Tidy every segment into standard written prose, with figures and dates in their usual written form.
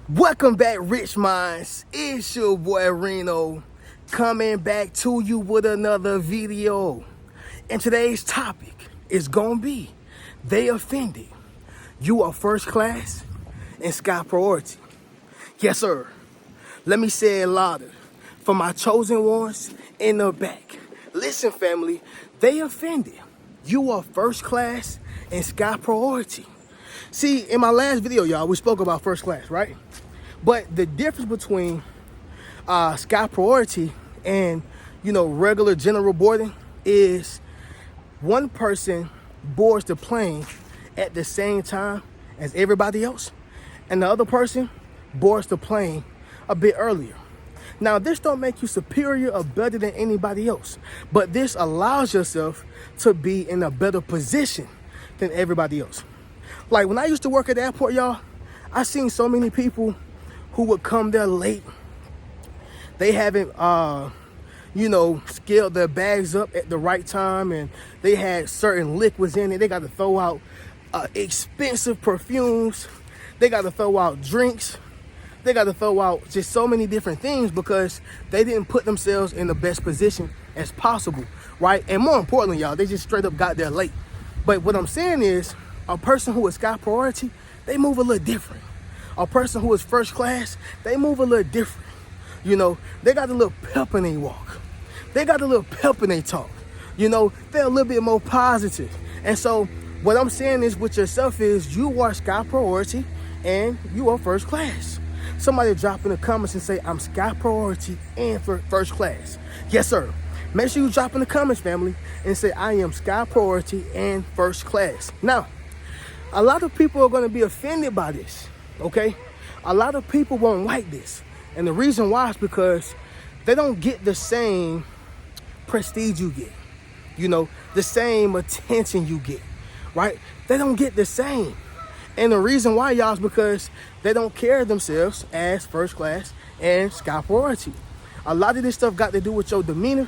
Welcome back, Rich Minds. It's your boy Reno coming back to you with another video. And today's topic is gonna be they offended. You are first class and sky priority. Yes, sir. Let me say it louder for my chosen ones in the back. Listen, family, they offended. You are first class and sky priority. See, in my last video, y'all, we spoke about first class, right? But the difference between sky priority and, regular general boarding is one person boards the plane at the same time as everybody else, and the other person boards the plane a bit earlier. Now, this don't make you superior or better than anybody else, but this allows yourself to be in a better position than everybody else. Like when I used to work at the airport, y'all, I seen so many people who would come there late. They haven't, scaled their bags up at the right time, and they had certain liquids in it. They got to throw out expensive perfumes. They got to throw out drinks. They got to throw out just so many different things because they didn't put themselves in the best position as possible, right? And more importantly, y'all, they just straight up got there late. But what I'm saying is, a person who is sky priority, they move a little different. A person who is first class, they move a little different. They got a little pep in their walk. They got a little pep in their talk. They're a little bit more positive. And so what I'm saying is with yourself is you are sky priority and you are first class. Somebody drop in the comments and say, I'm sky priority and first class. Yes, sir. Make sure you drop in the comments, family, and say, I am sky priority and first class. Now, a lot of people are going to be offended by this, okay? A lot of people won't like this. And the reason why is because they don't get the same prestige you get, the same attention you get, right? They don't get the same. And the reason why, y'all, is because they don't carry themselves as first class and sky priority. A lot of this stuff got to do with your demeanor.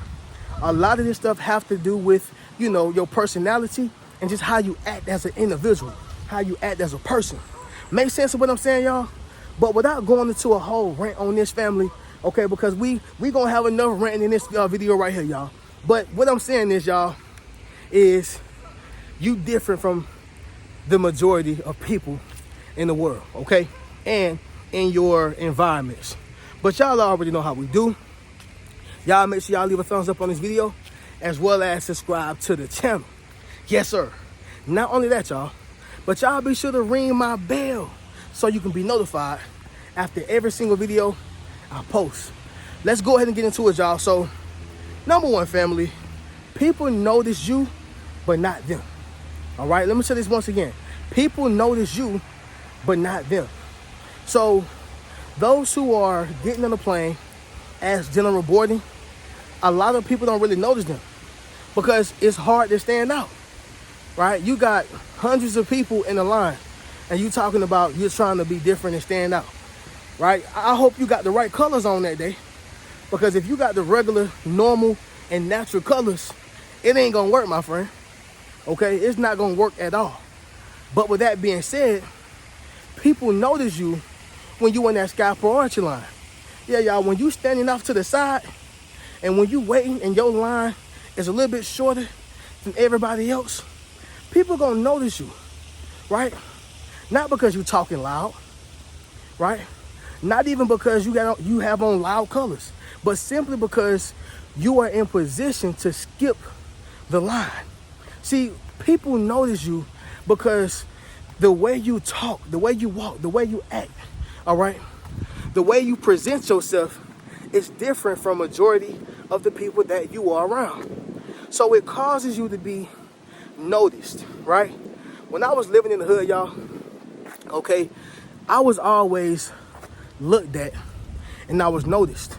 A lot of this stuff have to do with, your personality and just how you act as an individual, how you act as a person. Make sense of what I'm saying, y'all? But without going into a whole rant on this, family, okay, because we gonna have enough ranting in this video right here, y'all. But what I'm saying is, y'all, is you different from the majority of people in the world, okay? And in your environments. But y'all already know how we do. Y'all make sure y'all leave a thumbs up on this video, as well as subscribe to the channel. Yes, sir. Not only that, y'all, but y'all be sure to ring my bell so you can be notified after every single video I post. Let's go ahead and get into it, y'all. So, number one, family, people notice you, but not them. All right, let me say this once again. People notice you, but not them. So, those who are getting on the plane as general boarding, a lot of people don't really notice them because it's hard to stand out, right? You got hundreds of people in the line and you talking about you're trying to be different and stand out, right? I hope you got the right colors on that day, because if you got the regular, normal, and natural colors, it ain't gonna work, my friend, okay? It's not gonna work at all. But with that being said, people notice you when you in that sky priority line. Yeah, y'all, when you standing off to the side and when you waiting and your line is a little bit shorter than everybody else, people gonna notice you, right? Not because you talking loud, right? Not even because you have on loud colors, but simply because you are in position to skip the line. See, people notice you because the way you talk, the way you walk, the way you act, all right? The way you present yourself is different from majority of the people that you are around. So it causes you to be noticed, right? When I was living in the hood, y'all, okay, I was always looked at and I was noticed.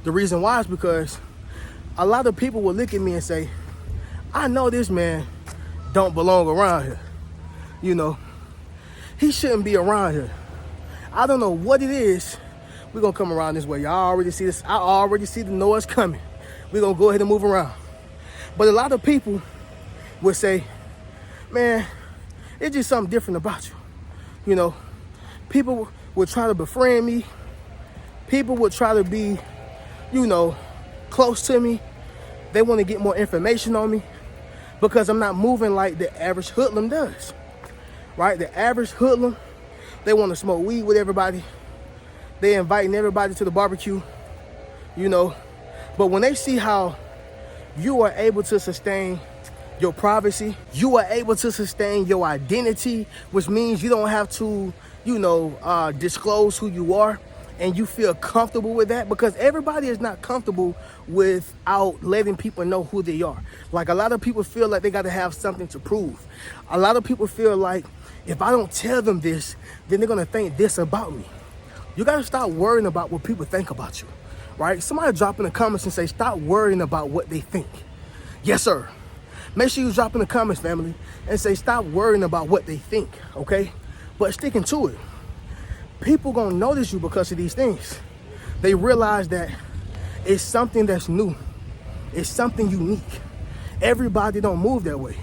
The reason why is because a lot of people would look at me and say, I know this man don't belong around here. He shouldn't be around here. I don't know what it is. We're gonna come around this way. Y'all already see this. I already see the noise coming. We're gonna go ahead and move around. But a lot of people would say, man, it's just something different about you. People would try to befriend me. People would try to be, you know, close to me. They want to get more information on me because I'm not moving like the average hoodlum does, right? The average hoodlum, they want to smoke weed with everybody. They inviting everybody to the barbecue, you know. But when they see how you are able to sustain your privacy, you are able to sustain your identity, which means you don't have to, you know, disclose who you are, and you feel comfortable with that, because everybody is not comfortable without letting people know who they are. Like, a lot of people feel like they got to have something to prove. A lot of people feel like if I don't tell them this, then they're going to think this about me. You got to stop worrying about what people think about you, right? Somebody drop in the comments and say, stop worrying about what they think. Yes, sir. Make sure you drop in the comments, family, and say, stop worrying about what they think, okay? But sticking to it. People gonna notice you because of these things. They realize that it's something that's new. It's something unique. Everybody don't move that way.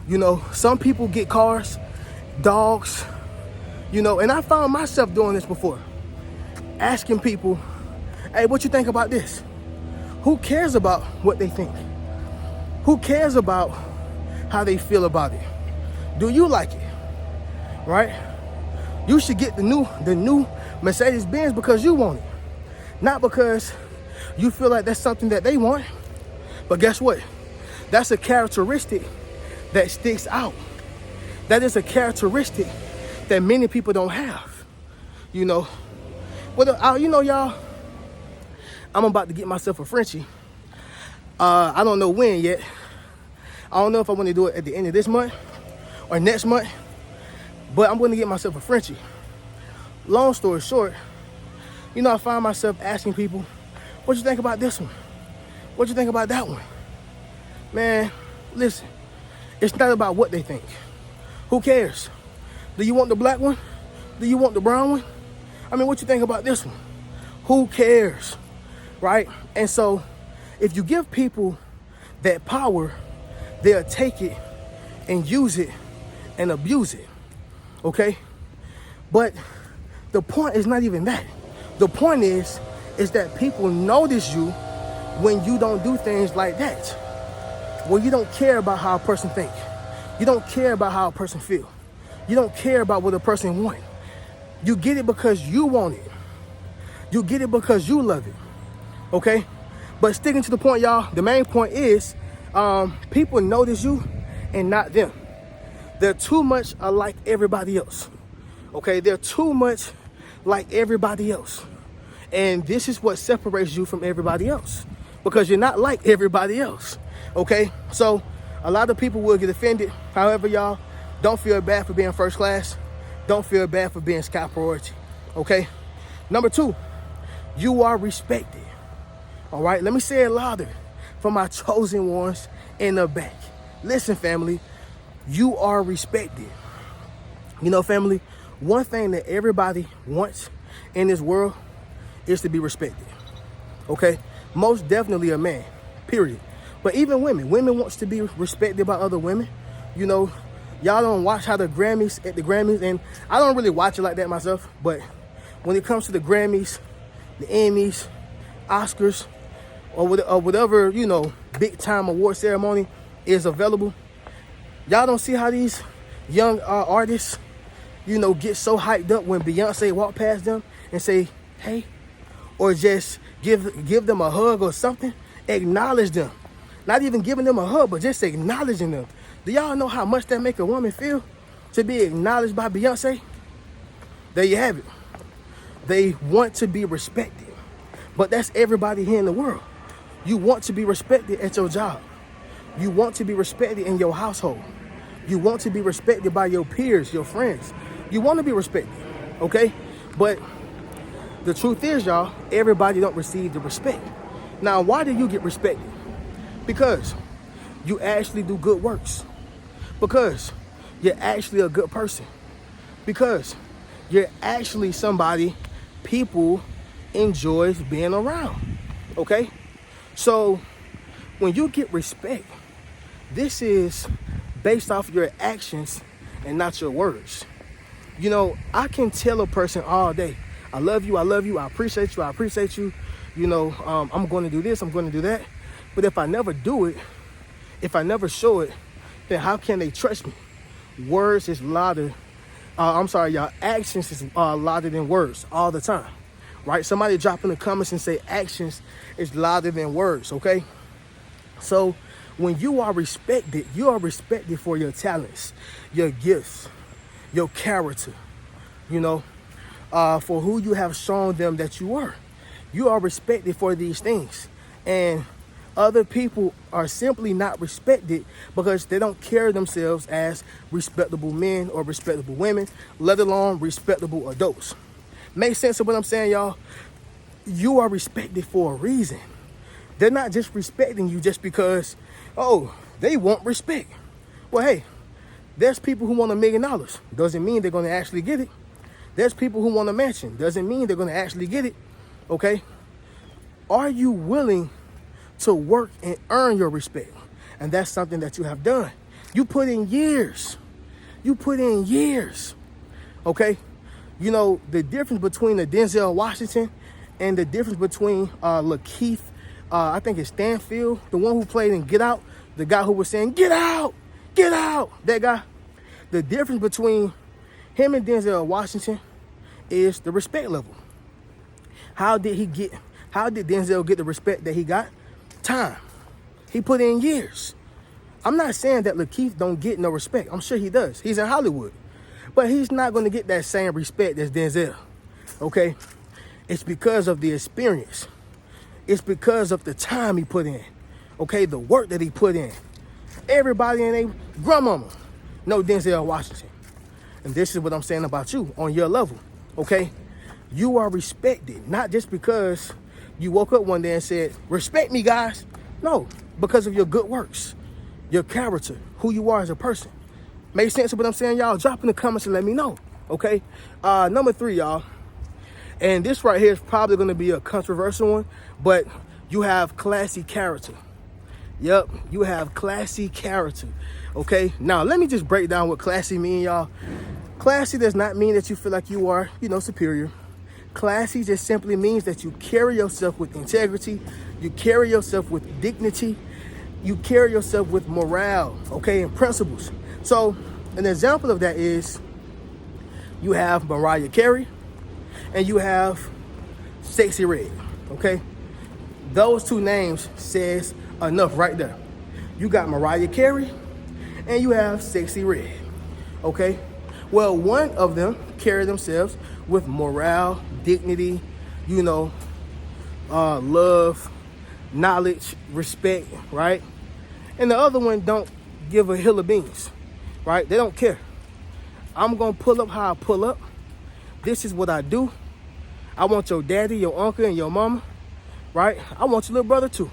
You know, some people get cars, dogs, you know, and I found myself doing this before. Asking people, hey, what you think about this? Who cares about what they think? Who cares about how they feel about it? Do you like it? Right? You should get the new Mercedes-Benz because you want it. Not because you feel like that's something that they want. But guess what? That's a characteristic that sticks out. That is a characteristic that many people don't have. You know, you know, y'all, I'm about to get myself a Frenchie. I don't know when yet. I don't know if I want to do it at the end of this month or next month, but I'm going to get myself a Frenchie. Long story short, you know, I find myself asking people, what you think about this one? What you think about that one? Man, listen, it's not about what they think. Who cares? Do you want the black one? Do you want the brown one? I mean, what you think about this one? Who cares, right? And so if you give people that power, they'll take it and use it and abuse it, okay? But the point is not even that. The point is that people notice you when you don't do things like that. When you don't care about how a person thinks. You don't care about how a person feels. You don't care about what a person wants. You get it because you want it. You get it because you love it, okay? But sticking to the point, y'all, the main point is people notice you and not them. They're too much alike everybody else, okay? They're too much like everybody else. And this is what separates you from everybody else, because you're not like everybody else, okay? So a lot of people will get offended. However, y'all, don't feel bad for being first class. Don't feel bad for being sky priority, okay? Number 2, you are respected. All right, let me say it louder for my chosen ones in the back. Listen, family, you are respected. You know, family, one thing that everybody wants in this world is to be respected, okay? Most definitely a man, period. But even women wants to be respected by other women. You know, y'all don't watch how the Grammys, and I don't really watch it like that myself, but when it comes to the Grammys, the Emmys, Oscars, or whatever, you know, big time award ceremony is available, y'all don't see how these young artists, you know, get so hyped up when Beyonce walk past them and say, hey, or just give them a hug or something. Acknowledge them. Not even giving them a hug, but just acknowledging them. Do y'all know how much that make a woman feel to be acknowledged by Beyonce? There you have it. They want to be respected. But that's everybody here in the world. You want to be respected at your job. You want to be respected in your household. You want to be respected by your peers, your friends. You want to be respected, okay? But the truth is, y'all, everybody don't receive the respect. Now, why do you get respected? Because you actually do good works. Because you're actually a good person. Because you're actually somebody people enjoys being around, okay? So when you get respect, this is based off your actions and not your words. I can tell a person all day, I love you, I appreciate you, I'm going to do this, I'm going to do that. But if I never do it, if I never show it, then how can they trust me? Words is louder. Y'all. Actions is louder than words all the time, right? Somebody drop in the comments and say actions is louder than words, okay? So when you are respected for your talents, your gifts, your character, for who you have shown them that you are. You are respected for these things. And other people are simply not respected because they don't carry themselves as respectable men or respectable women, let alone respectable adults. Make sense of what I'm saying, y'all? You are respected for a reason. They're not just respecting you just because, they want respect. Well, hey, there's people who want $1 million. Doesn't mean they're going to actually get it. There's people who want a mansion. Doesn't mean they're going to actually get it. Okay? Are you willing to work and earn your respect? And that's something that you have done. You put in years. Okay? The difference between the Denzel Washington and the difference between Lakeith, I think it's Stanfield, the one who played in Get Out, the guy who was saying, get out, that guy. The difference between him and Denzel Washington is the respect level. How did Denzel get the respect that he got? Time. He put in years. I'm not saying that Lakeith don't get no respect. I'm sure he does. He's in Hollywood. But he's not going to get that same respect as Denzel. Okay? It's because of the experience. It's because of the time he put in. Okay? The work that he put in. Everybody and their grandmama know Denzel Washington. And this is what I'm saying about you on your level. Okay? You are respected. Not just because you woke up one day and said, respect me, guys. No, because of your good works, your character, who you are as a person. Make sense of what I'm saying, y'all? Drop in the comments and let me know, okay? Number 3, y'all. And this right here is probably going to be a controversial one, but you have classy character. Yep, you have classy character, okay? Now, let me just break down what classy mean, y'all. Classy does not mean that you feel like you are, superior. Classy just simply means that you carry yourself with integrity, you carry yourself with dignity, you carry yourself with morale, okay, and principles. So an example of that is you have Mariah Carey and you have Sexyy Red, okay? Those 2 names says enough right there. You got Mariah Carey and you have Sexyy Red, okay? Well, one of them carry themselves with morale, dignity, love, knowledge, respect, right? And the other one don't give a hill of beans, right? They don't care. I'm going to pull up how I pull up. This is what I do. I want your daddy, your uncle, and your mama, right? I want your little brother too.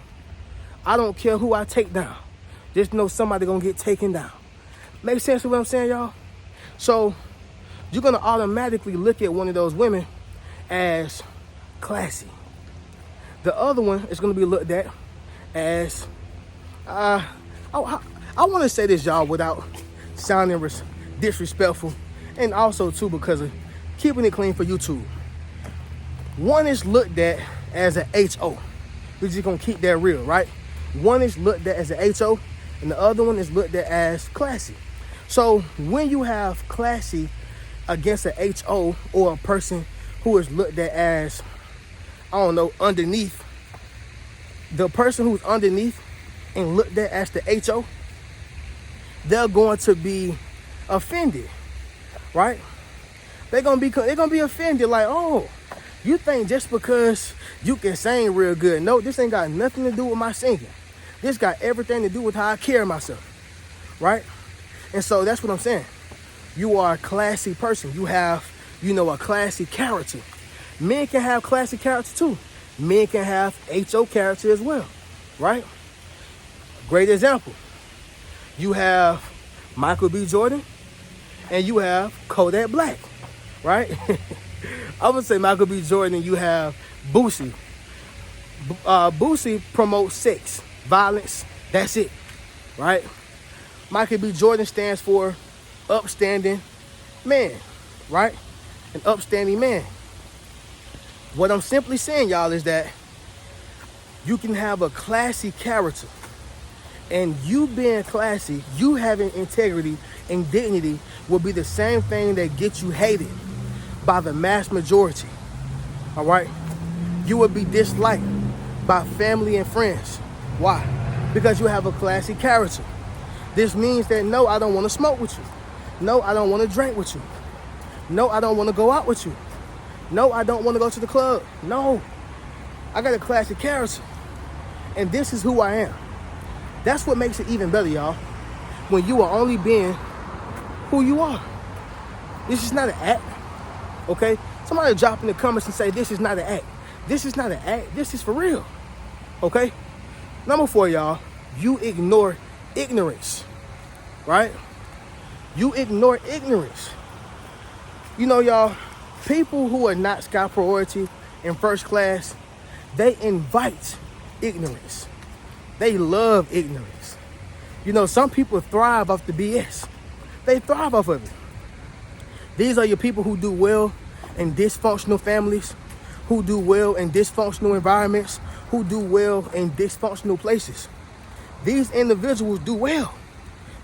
I don't care who I take down. Just know somebody going to get taken down. Make sense of what I'm saying, y'all? So you're going to automatically look at one of those women as classy. The other one is going to be looked at as, I want to say this, y'all, without sounding disrespectful, and also, too, because of keeping it clean for YouTube. One is looked at as an HO. We're just going to keep that real, right? One is looked at as an HO, and the other one is looked at as classy. So when you have classy against an HO or a person who is looked at as, underneath, the person who's underneath and looked at as the HO, they're going to be offended, right? They're gonna be offended, like, oh, you think just because you can sing real good? No, this ain't got nothing to do with my singing. This got everything to do with how I carry myself, right? And so that's what I'm saying. You are a classy person. You have, a classy character. Men can have classy character too. Men can have HO character as well, right? Great example. You have Michael B. Jordan and you have Kodak Black, right? I would say Michael B. Jordan and you have Boosie. Boosie promotes sex, violence, that's it, right? Michael B. Jordan stands for upstanding man, right? An upstanding man. What I'm simply saying, y'all, is that you can have a classy character, and you being classy, you having integrity and dignity will be the same thing that gets you hated by the mass majority, all right? You will be disliked by family and friends. Why? Because you have a classy character. This means that no, I don't want to smoke with you. No, I don't want to drink with you. No, I don't want to go out with you. No, I don't want to go to the club. No, I got a classy character, and this is who I am. That's what makes it even better, y'all, when you are only being who you are. This is not an act, okay? Somebody drop in the comments and say, this is not an act. This is not an act. This is for real, okay? Number 4, y'all, you ignore ignorance, right? You ignore ignorance. You know, y'all, people who are not Sky Priority in first class, they invite ignorance. They love ignorance. You know, some people thrive off the BS. They thrive off of it. These are your people who do well in dysfunctional families, who do well in dysfunctional environments, who do well in dysfunctional places. These individuals do well.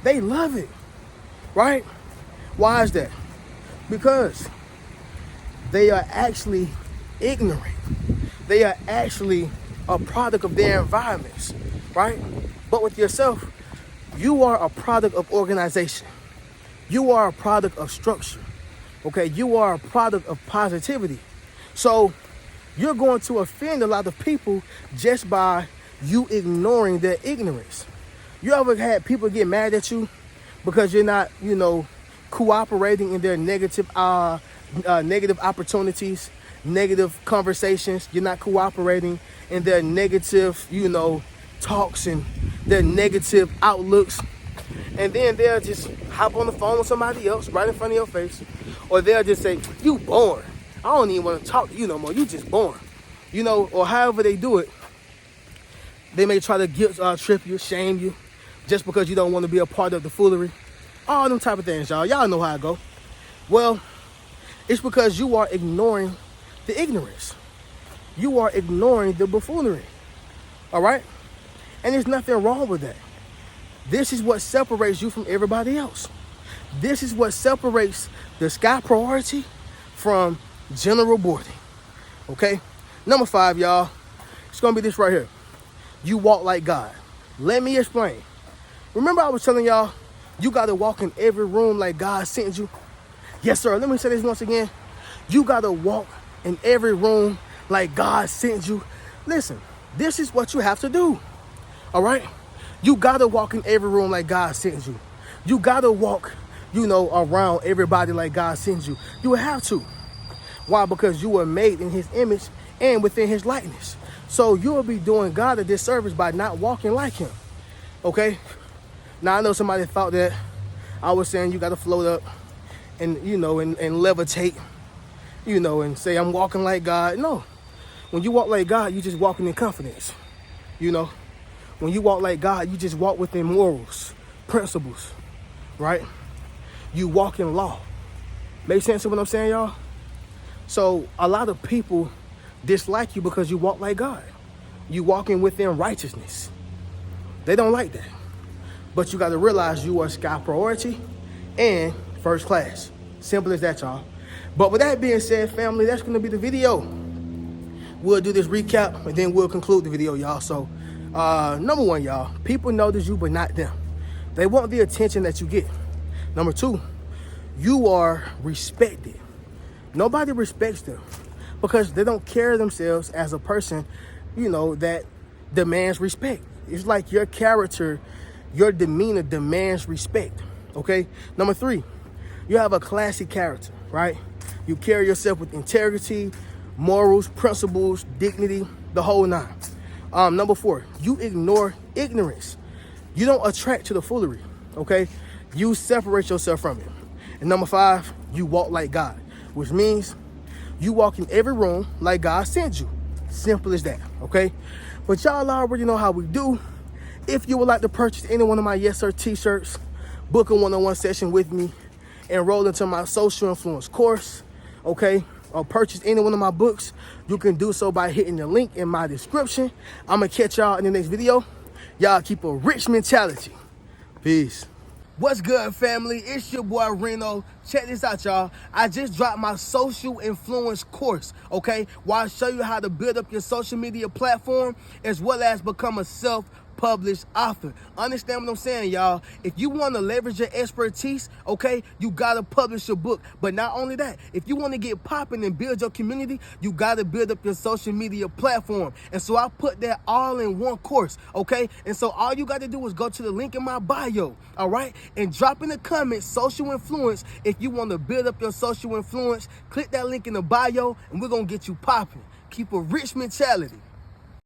They love it, right? Why is that? Because they are actually ignorant. They are actually a product of their environments, right? But with yourself, you are a product of organization. You are a product of structure, okay? You are a product of positivity. So you're going to offend a lot of people just by you ignoring their ignorance. You ever had people get mad at you because you're not, cooperating in their negative opportunities, negative conversations? You're not cooperating in their negative, talks and their negative outlooks. And then they'll just hop on the phone with somebody else right in front of your face. Or they'll just say, you boring. I don't even want to talk to you no more. You just boring. Or however they do it. They may try to guilt trip you, shame you, just because you don't want to be a part of the foolery. All them type of things, y'all. Y'all know how I go. Well, it's because you are ignoring the ignorance. You are ignoring the buffoonery. All right? And there's nothing wrong with that. This is what separates you from everybody else. This is what separates the Sky Priority from general boarding. Okay? Number 5, y'all. It's going to be this right here. You walk like God. Let me explain. Remember I was telling y'all, you got to walk in every room like God sent you? Yes, sir. Let me say this once again. You got to walk in every room like God sent you. Listen, this is what you have to do. All right? You got to walk in every room like God sent you. You got to walk, around everybody like God sends you. You have to. Why? Because you were made in his image and within his likeness. So you will be doing God a disservice by not walking like him. Okay? Now, I know somebody thought that I was saying you got to float up and, and levitate, and say I'm walking like God. No. When you walk like God, you just walking in confidence. When you walk like God, you just walk within morals, principles, right? You walk in law. Make sense of what I'm saying, y'all? So a lot of people dislike you because you walk like God. You walking within righteousness. They don't like that. But you got to realize you are Sky Priority and first class. Simple as that, y'all. But with that being said, family, that's going to be the video. We'll do this recap and then we'll conclude the video, y'all. So, number 1, y'all, people notice you but not them. They want the attention that you get. Number 2, you are respected. Nobody respects them because they don't carry themselves as a person, that demands respect. It's like your character, your demeanor demands respect, okay? Number 3, you have a classy character, right? You carry yourself with integrity, morals, principles, dignity, the whole 9. Number 4, you ignore ignorance. You don't attract to the foolery, okay? You separate yourself from it. And number 5, you walk like God, which means you walk in every room like God sent you. Simple as that, okay? But y'all already know how we do. If you would like to purchase any one of my Yes Sir t-shirts, book a one-on-one session with me. enroll into my social influence course, okay, or purchase any one of my books, you can do so by hitting the link in my description. I'm gonna catch y'all in the next video. Y'all keep a rich mentality. Peace. What's good, family? It's your boy Reno. Check this out, y'all. I just dropped my social influence course, okay? Where I show you how to build up your social media platform as well as become a self-published author. Understand what I'm saying, y'all? If you want to leverage your expertise, okay, you got to publish your book. But not only that, if you want to get popping and build your community, you got to build up your social media platform. And so I put that all in one course, okay? And so all you got to do is go to the link in my bio, all right? And drop in the comments social influence if you want to build up your social influence. Click that link in the bio and we're going to get you popping. Keep a rich mentality.